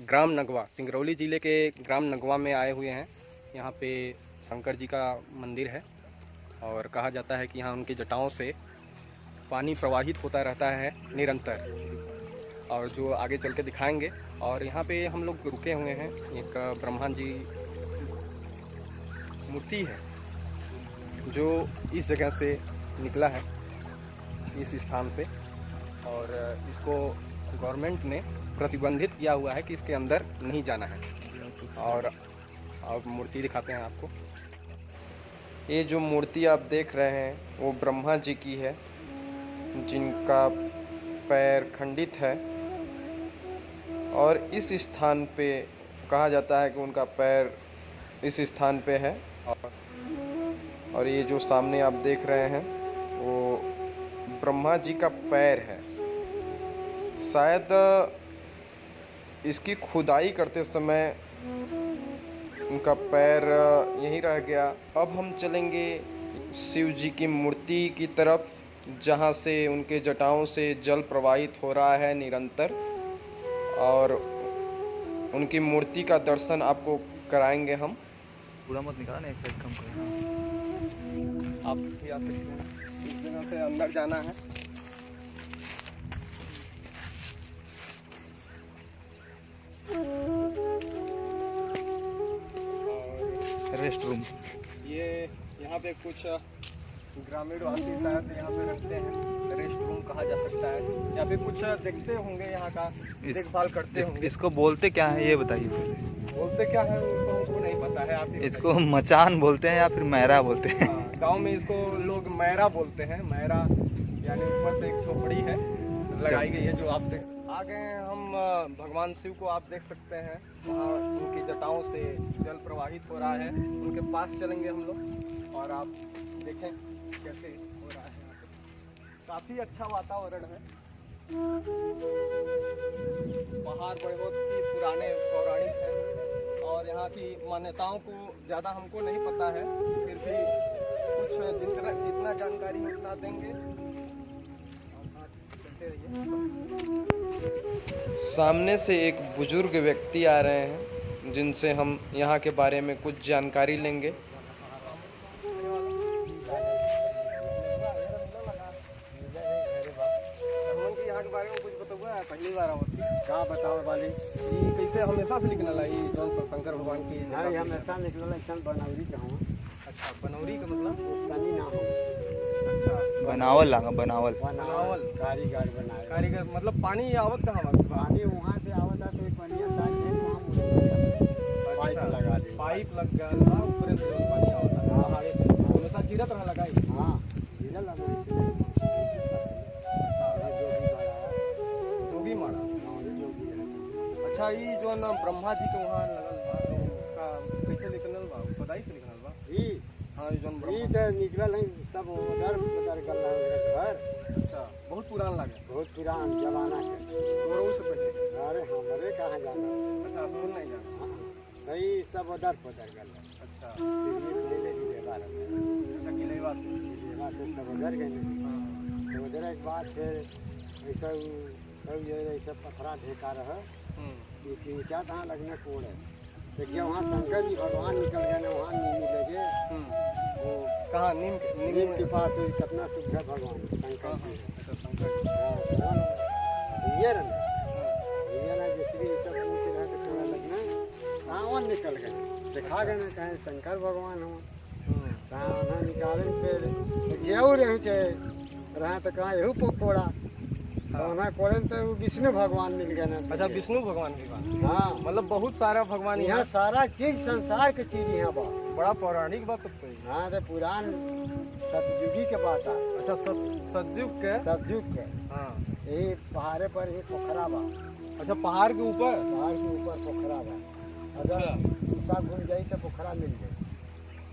ग्राम नगवा, सिंगरौली ज़िले के ग्राम नगवा में आए हुए हैं। यहाँ पे शंकर जी का मंदिर है और कहा जाता है कि यहाँ उनकी जटाओं से पानी प्रवाहित होता रहता है निरंतर, और जो आगे चल के दिखाएंगे। और यहाँ पे हम लोग रुके हुए हैं, एक ब्रह्मा जी मूर्ति है जो इस जगह से निकला है, इस स्थान से, और इसको गवर्नमेंट ने प्रतिबंधित किया हुआ है कि इसके अंदर नहीं जाना है। और अब मूर्ति दिखाते हैं आपको। ये जो मूर्ति आप देख रहे हैं वो ब्रह्मा जी की है, जिनका पैर खंडित है, और इस स्थान पे कहा जाता है कि उनका पैर इस स्थान पे है। और ये जो सामने आप देख रहे हैं वो ब्रह्मा जी का पैर है। शायद इसकी खुदाई करते समय उनका पैर यहीं रह गया। अब हम चलेंगे शिव जी की मूर्ति की तरफ, जहाँ से उनके जटाओं से जल प्रवाहित हो रहा है निरंतर, और उनकी मूर्ति का दर्शन आपको कराएंगे हम। पूरा मत निकालना, एक साइड कम करना। आप भी आ सकते हैं, इस जगह से अंदर जाना है। रेस्ट रूम, ये यहाँ पे कुछ ग्रामीण वासी शायद यहाँ पे रखते हैं, रेस्ट रूम कहा जा सकता है। यहाँ पे कुछ देखते होंगे, यहाँ का देखभाल करते होंगे। इसको बोलते क्या है ये बताइए पहले। बोलते क्या है उसको हमको नहीं पता है। आप इसको मचान बोलते हैं या फिर मैरा बोलते हैं? गांव में इसको लोग मैरा बोलते हैं। मैरा यानी ऊपर से एक झोपड़ी है लगाई गई है, जो आप देख आ गए हैं। हम भगवान शिव को आप देख सकते हैं, वहाँ उनकी जटाओं से जल प्रवाहित हो रहा है। उनके पास चलेंगे हम लोग और आप देखें कैसे हो रहा है। यहाँ पे काफ़ी अच्छा वातावरण है। पहाड़ बहुत ही पुराने पौराणिक है, और यहाँ की मान्यताओं को ज़्यादा हमको नहीं पता है, फिर भी कुछ जितना जानकारी उतना देंगे। सामने से एक बुजुर्ग व्यक्ति आ रहे हैं, जिनसे हम यहाँ के बारे में कुछ जानकारी लेंगे। पहली बार का बताओ वाली कैसे हमेशा से निकल आई जौन शंकर भगवान की? हाँ, हमेशा निकल बनौरी का हूँ। अच्छा, बनौरी का मतलब तनी ना हो। अच्छा, बनावल लागा, बनावल कारीगर बनाए। कारीगर मतलब पानी आवत कहाँ? पानी वहाँ से आवत है, तो पानी पाइप लगा दी, पाइप लग गया, पूरे पानी आवत है हमेशा जीरत रहा लगाई। हाँ, जीरा लगा जोगी मारा। अच्छा, ये जो ना ब्रह्मा जी के वहाँ लगल बा, का कैसे निकलल बा? खुदाई से निकलल बा? हाँ, जो निकलल है सब उधर गल घर। अच्छा, बहुत पुरान लगे, बहुत पुरान जमाना के, तोरो से पहले। अरे हमारे कहाँ जाना? अच्छा, दूर नहीं जाना। हाँ, नहीं, सब उधर पधर गल। अच्छा, किलेवा से सब उधर गए। तो उधर एक बात फिर ऐसा पथरा ढेका रहा, क्या कहाँ लगने कोड़ है। देखिए वहाँ शंकर जी भगवान निकल गए ना, वहाँ नीम लगे। वो कहाँ? नीम के पास कितना शुद्ध है भगवान शंकर जी। शंकर ये ना जैसे सब थोड़ा लगना, कहाँ निकल गए, दिखा गए ना कहें शंकर भगवान हो। कहाँ निकाले फिर गेहूँ रहे तो कहाँ यहू पकोड़ा कोड़े तो विष्णु भगवान मिल गए ना। अच्छा, विष्णु भगवान की बात। हाँ, मतलब बहुत सारा भगवान यहाँ, सारा चीज संसार के चीज यहाँ बा। बड़ा पौराणिक बात है। हाँ, तो पुरान सतयुगी के बात है। अच्छा, सतयुग के। हाँ, यही पहाड़े पर ही पोखरा बा। अच्छा, पहाड़ के ऊपर पोखरा बा। अगर ईसा घूम जाई तो पोखरा मिल जाए।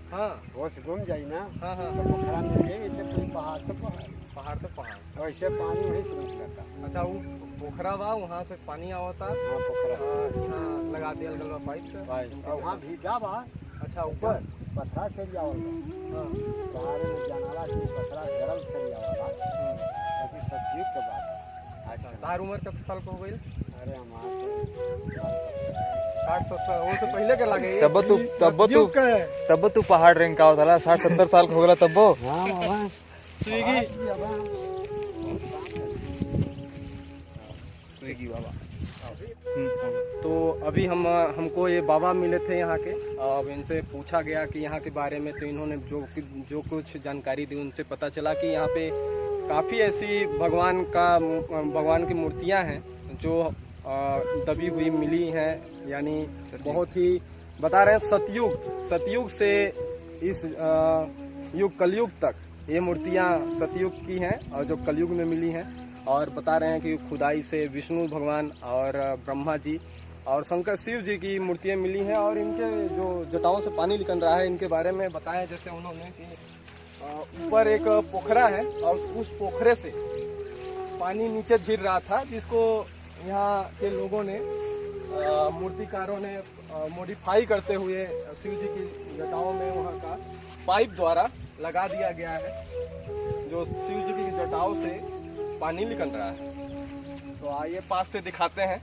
हाँ, वो से घूम जाई ना। हाँ, तो पोखरा मिल जाए। इससे पूरी पहाड़ तो पहाड़ वैसे पानी वहीं से निकलता। अच्छा, वो पोखरा बा, वहाँ से पानी आवता। हाँ, पोखरा यहाँ लगा दिया गल पाइप, और वहाँ भीगा बा। अच्छा, ऊपर पथरा से जावल बा। हाँ, पहाड़े में जनाला की पथरा गरम से जावला। लेकिन सब्जी के बात। अच्छा, तार उम्र कब साल को हो गई? अरे हमारे 60-70 वो से पहले के लागे तब तू पहाड़ रैंक का होता 60-70 साल हो गया तब हाँ बाबा स्विगी स्विगी बाबा। तो अभी हमको ये बाबा मिले थे यहाँ के। अब इनसे पूछा गया कि यहाँ के बारे में, तो इन्होंने जो कुछ जानकारी दी उनसे पता चला कि यहाँ पे काफ़ी ऐसी भगवान की मूर्तियाँ हैं जो दबी हुई मिली हैं, यानी बहुत ही बता रहे हैं सतयुग से इस युग कलयुग तक ये मूर्तियाँ सतयुग की हैं और जो कलयुग में मिली हैं। और बता रहे हैं कि खुदाई से विष्णु भगवान और ब्रह्मा जी और शंकर शिव जी की मूर्तियाँ मिली हैं। और इनके जो जटाओं से पानी निकल रहा है इनके बारे में बताया, जैसे उन्होंने कि ऊपर एक पोखरा है और उस पोखरे से पानी नीचे झिर रहा था, जिसको यहाँ के लोगों ने मूर्तिकारों ने मॉडिफाई करते हुए शिव जी की जटाओं में वहाँ का पाइप द्वारा लगा दिया गया है, जो शिव जी की जटाओं से पानी निकल रहा है। तो आइए पास से दिखाते हैं।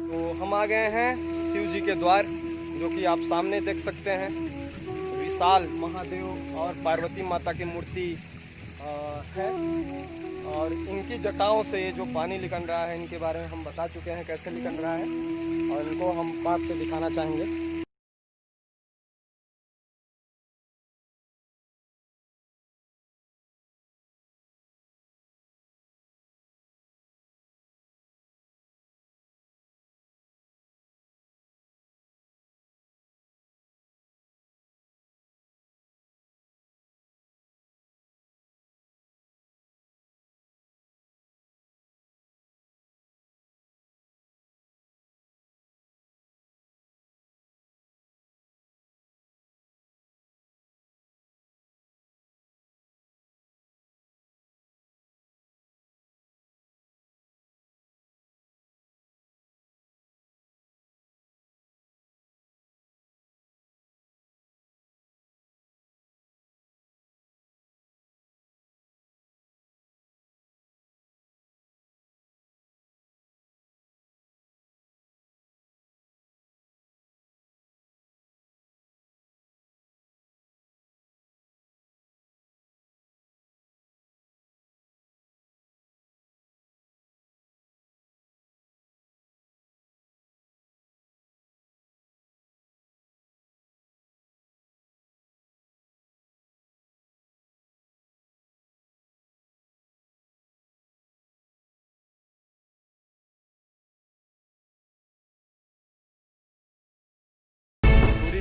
तो हम आ गए हैं शिव जी के द्वार, जो कि आप सामने देख सकते हैं। विशाल महादेव और पार्वती माता की मूर्ति है और इनकी जटाओं से जो पानी निकल रहा है इनके बारे में हम बता चुके हैं कैसे निकल रहा है, और इनको हम पास से दिखाना चाहेंगे।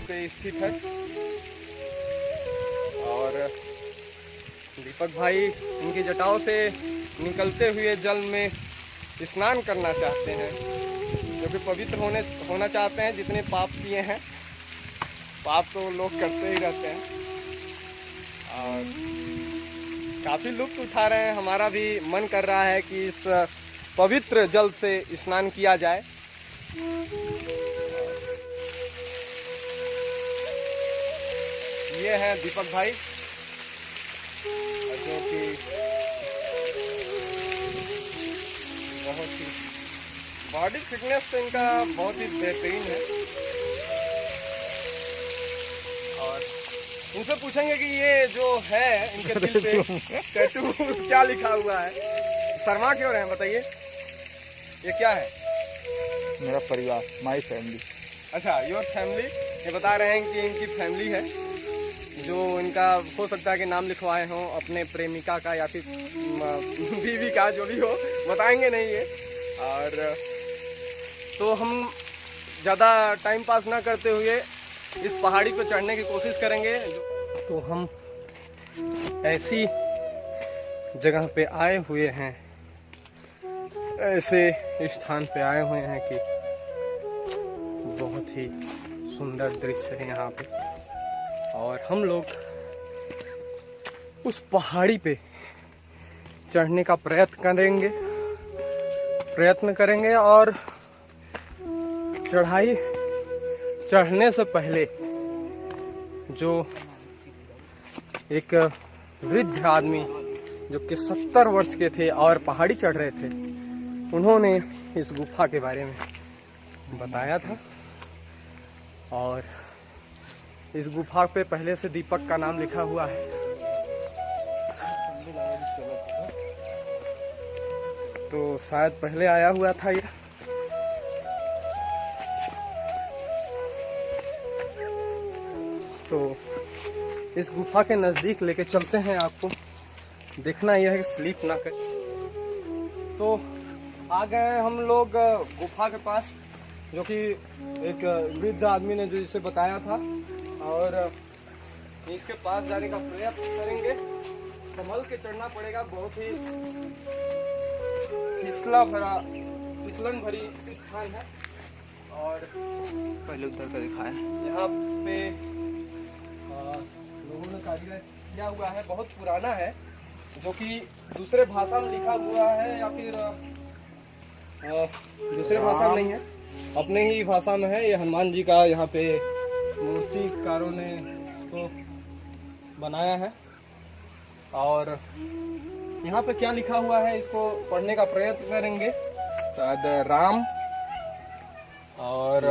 पे स्थित है और दीपक भाई इनकी जटाओं से निकलते हुए जल में स्नान करना चाहते हैं, जो कि पवित्र होना चाहते हैं। जितने पाप किए हैं, पाप तो लोग करते ही रहते हैं और काफी लुत्फ उठा रहे हैं। हमारा भी मन कर रहा है कि इस पवित्र जल से स्नान किया जाए। ये है दीपक भाई, जो कि बहुत ही बॉडी फिटनेस तो इनका बहुत ही बेहतरीन है। और इनसे पूछेंगे कि ये जो है इनके दिल पे टैटू क्या लिखा हुआ है। शर्मा क्यों रहे हैं बताइए, ये क्या है? मेरा परिवार, माई फैमिली। अच्छा, योर फैमिली। ये बता रहे हैं कि इनकी फैमिली है, जो इनका हो सकता है कि नाम लिखवाए हों अपने प्रेमिका का या फिर बीवी का, जो भी हो बताएंगे नहीं ये। और तो हम ज़्यादा टाइम पास ना करते हुए इस पहाड़ी पर चढ़ने की कोशिश करेंगे। तो हम ऐसी जगह पे आए हुए हैं, ऐसे स्थान पे आए हुए हैं कि बहुत ही सुंदर दृश्य है यहाँ पे। और हम लोग उस पहाड़ी पे चढ़ने का प्रयत्न करेंगे और चढ़ाई चढ़ने से पहले जो एक वृद्ध आदमी जो कि 70 वर्ष के थे और पहाड़ी चढ़ रहे थे, उन्होंने इस गुफा के बारे में बताया था। और इस गुफा पे पहले से दीपक का नाम लिखा हुआ है। तो शायद पहले आया हुआ था ये। तो इस गुफा के नजदीक लेके चलते हैं आपको। देखना यह है कि स्लीप ना करे। तो आ गए हम लोग गुफा के पास, जो कि एक वृद्ध आदमी ने जो इसे बताया था, और इसके पास जाने का प्रयत्न करेंगे। संभल के चढ़ना पड़ेगा, बहुत ही फिसलन भरी स्थान है। और पहले उधर का दिखाया, यहाँ पे लोगों ने कारीगर किया हुआ है, बहुत पुराना है, जो कि दूसरे भाषा में लिखा हुआ है या फिर दूसरे भाषा में नहीं है, अपने ही भाषा में है। ये हनुमान जी का यहाँ पे मूर्तिकारों ने इसको बनाया है। और यहाँ पे क्या लिखा हुआ है इसको पढ़ने का प्रयत्न करेंगे। शायद राम और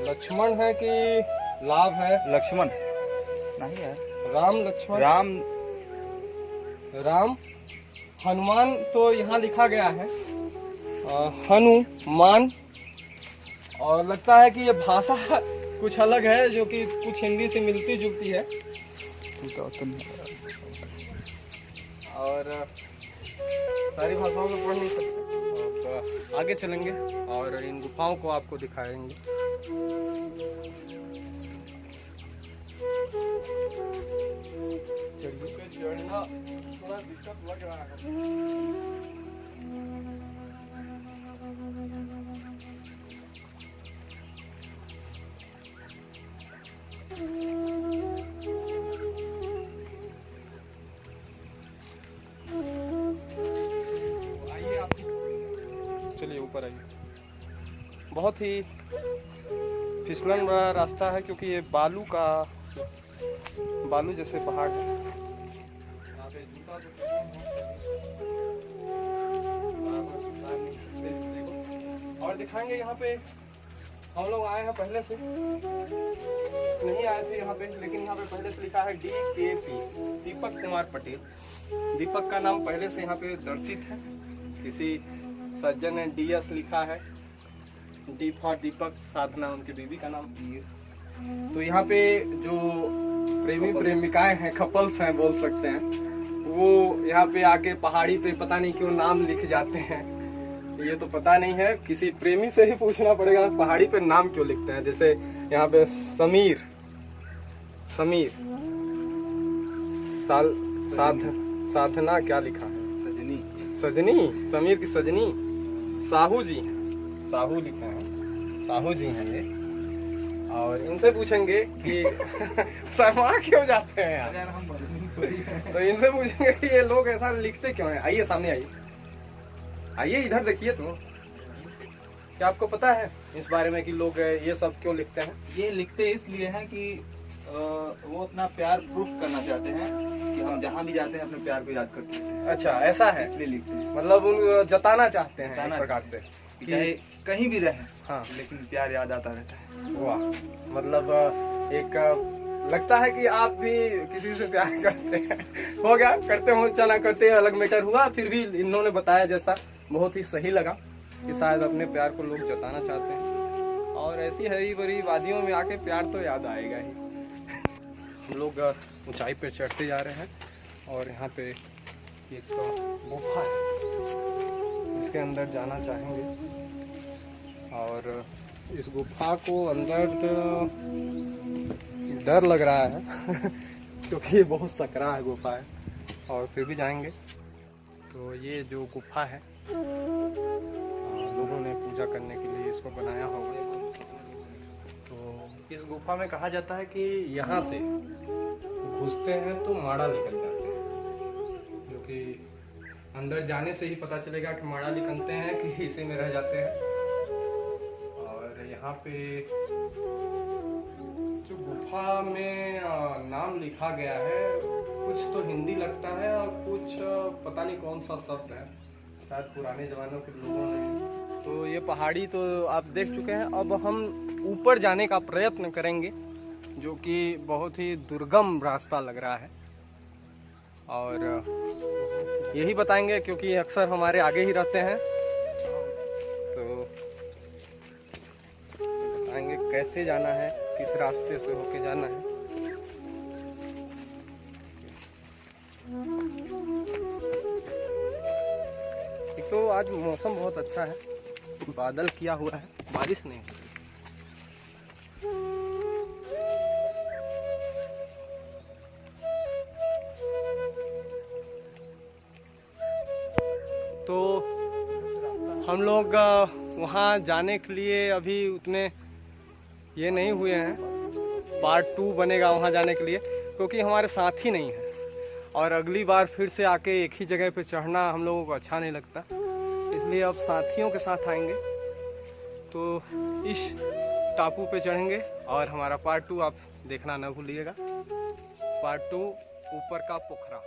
लक्ष्मण है कि लाभ है? लक्ष्मण नहीं है, राम लक्ष्मण राम हनुमान तो यहाँ लिखा गया है, हनुमान। और लगता है कि ये भाषा कुछ अलग है, जो कि कुछ हिंदी से मिलती जुलती है। और सारी भाषाओं में पढ़ नहीं सकते। तो आगे चलेंगे और इन गुफाओं को आपको दिखाएंगे। चढ़ना थोड़ा दिक्कत लग रहा है। आइए आप, चलिए ऊपर आइए। बहुत ही फिसलन वाला रास्ता है, क्योंकि ये बालू जैसे पहाड़ है। यहाँ पे जूता और दिखाएंगे। यहाँ पे हम लोग आए हैं, पहले से नहीं आए थे यहाँ पे, लेकिन यहाँ पे पहले से लिखा है DKP, दीपक कुमार पटेल। दीपक का नाम पहले से यहाँ पे दर्शित है। किसी सज्जन ने DS लिखा है, D फॉर दीपक, साधना उनकी बीवी का नाम। तो यहाँ पे जो प्रेमी प्रेमिकाएं हैं, कपल्स हैं बोल सकते हैं, वो यहाँ पे आके पहाड़ी पे पता नहीं क्यों नाम लिख जाते हैं। ये तो पता नहीं है, किसी प्रेमी से ही पूछना पड़ेगा पहाड़ी पे नाम क्यों लिखते हैं। जैसे यहाँ पे समीर साधना क्या लिखा है? सजनी, समीर की सजनी। साहू लिखे हैं, साहू जी हैं ये। और इनसे पूछेंगे कि शर्मा क्यों जाते हैं यार। तो इनसे पूछेंगे कि ये लोग ऐसा लिखते क्यों हैं। आइए सामने आइए, इधर देखिए। तो क्या आपको पता है इस बारे में कि लोग ये सब क्यों लिखते हैं? ये लिखते इसलिए हैं कि वो अपना प्यार प्रूफ करना चाहते हैं कि हम जहाँ भी जाते हैं अपने प्यार को याद करते हैं। अच्छा, ऐसा है, इसलिए लिखते हैं। मतलब उन जताना चाहते हैं एक प्रकार से, चाहे कहीं भी रहे, हाँ, लेकिन प्यार याद आता रहता है। वाह, मतलब एक लगता है कि आप भी किसी से प्यार करते हैं। हो गया, करते हो चला करते, अलग मैटर हुआ। फिर भी इन्होंने बताया जैसा बहुत ही सही लगा कि शायद अपने प्यार को लोग जताना चाहते हैं। और ऐसी हरी भरी वादियों में आके प्यार तो याद आएगा ही। हम लोग ऊंचाई पे चढ़ते जा रहे हैं और यहाँ पे एक गुफा है, इसके अंदर जाना चाहेंगे। और इस गुफा को अंदर तो डर लग रहा है क्योंकि ये बहुत सकरा है गुफा है, और फिर भी जाएंगे। तो ये जो गुफा है, लोगों ने पूजा करने के लिए इसको बनाया होगा। तो इस गुफा में कहा जाता है कि यहाँ से घुसते हैं तो माड़ा निकल जाते हैं। कि अंदर जाने से ही पता चलेगा कि मड़ाली कंते हैं कि इसी में रह जाते हैं। और यहाँ पे जो गुफा में नाम लिखा गया है कुछ तो हिंदी लगता है और कुछ पता नहीं कौन सा शब्द है, शायद पुराने जमानों के लोगों ने। तो ये पहाड़ी तो आप देख चुके हैं, अब हम ऊपर जाने का प्रयत्न करेंगे जो कि बहुत ही दुर्गम रास्ता लग रहा है और यही बताएंगे क्योंकि अक्सर हमारे आगे ही रहते हैं। तो बताएंगे कैसे जाना है, किस रास्ते से होके जाना है। एक तो आज मौसम बहुत अच्छा है, बादल किया हुआ है, बारिश नहीं। तो हम लोग वहाँ जाने के लिए अभी उतने ये नहीं हुए हैं। पार्ट 2 बनेगा वहाँ जाने के लिए, क्योंकि हमारे साथी नहीं है और अगली बार फिर से आके एक ही जगह पे चढ़ना हम लोगों को अच्छा नहीं लगता, इसलिए अब साथियों के साथ आएंगे तो इस टापू पे चढ़ेंगे। और हमारा पार्ट 2 आप देखना ना भूलिएगा, पार्ट 2 ऊपर का पोखरा।